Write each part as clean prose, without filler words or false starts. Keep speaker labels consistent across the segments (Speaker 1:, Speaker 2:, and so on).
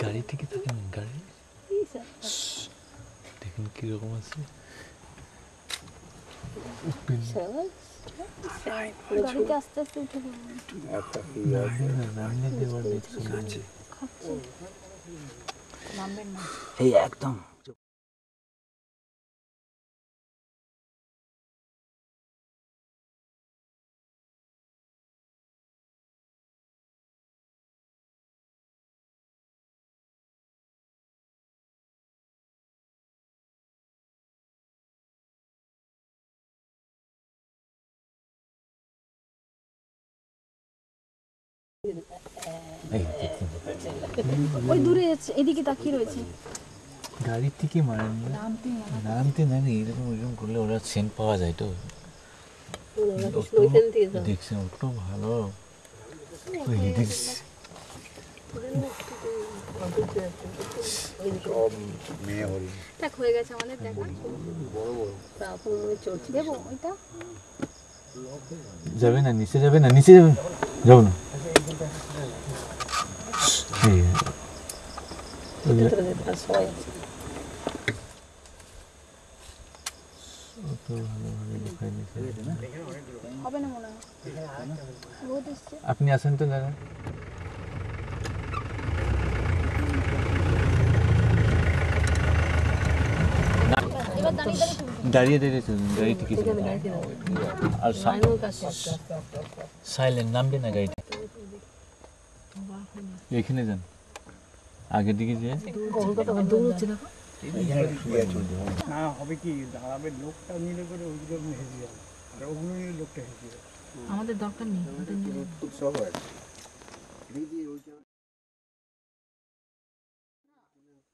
Speaker 1: গাড়ি থেকে দেখেন গাড়ি দেখেন কিরকম আছে
Speaker 2: গাড়িতে আস্তে আস্তে উঠে নামবেন না
Speaker 3: এই একদম
Speaker 2: ওই দূরে এদিকে তাকিয়ে রয়েছে
Speaker 1: গাড়ি থেকে মারেন নামতে না এরকম এরকম করলে ওরা সেন্ট পাওয়া যায় তো দেখছেন ওটা ভালো
Speaker 2: হয়ে গেছে আমাদের দেখা দেবো ওইটা
Speaker 1: যাবে না নিচে যাবে না নিচে যাবে যাবো না আপনি আসেন তো দাদা দাঁড়িয়ে দাঁড়িয়ে চলুন গাড়ি থেকে আর সাইলেন্ট নামবে না গাড়িটা এখানে যান আগের দিকে যে
Speaker 4: হবে কি দাঁড়াবে লোকটা নিলে করে ওইগুলো হেসে যাবে আর ওগুলো নিলে লোকটা হেসে যাবে
Speaker 2: আমাদের দরকার নেই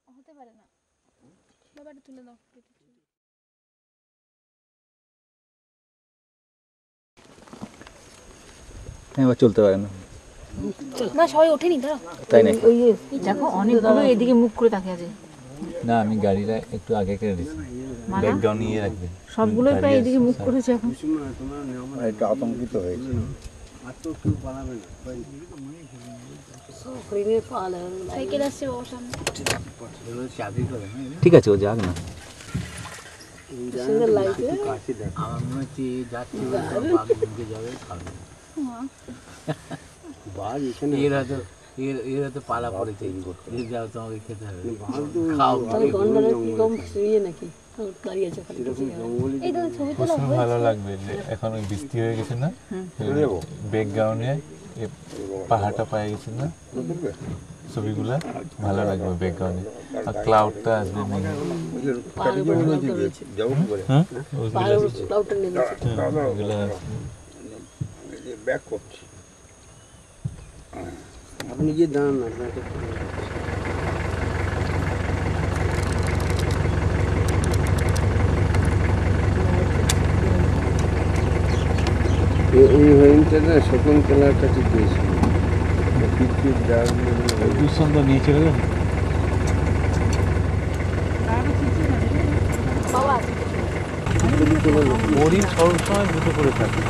Speaker 2: হতে পারে না বাবাটা তুলে দাও
Speaker 3: এবার চলতে পারে না
Speaker 2: না সবাই ওঠেনি দাঁড়াও
Speaker 3: তাই নাকি
Speaker 2: ওই দেখো অনেকগুলো এদিকে মুখ করে তাকিয়ে আছে
Speaker 1: না আমি গাড়িটা একটু আগে করে দিচ্ছি ব্যাকগ্রাউন্ড নিয়ে রাখবেন
Speaker 2: সবগুলোই প্রায় এদিকে মুখ করেছে এখন
Speaker 3: একটু আতঙ্কিত হয়েছে
Speaker 2: সাইকেল আসছে বাবার সামনে
Speaker 3: ঠিক আছে ও যাক না
Speaker 1: আমার মনে হচ্ছে যাচ্ছি এরা তো পালা পড়েছে যাও তোমাকে খেতে হবে ভালো লাগবে যে এখন ওই বৃষ্টি হয়ে গেছে না ব্যাকগ্রাউন্ডে পাহাড়টা পায়ে গেছে না ছবিগুলা ভালো লাগবে ব্যাকগ্রাউন্ডে আর ক্লাউডটা আসবে
Speaker 4: আপনি গিয়ে দাঁড়ান না এই হরিণটা না শকুন্তলার কাছে গিয়েছিল
Speaker 1: দুঃসন্দ নিয়ে চলে গেল হরিণ সবসময় দুটো করে থাকে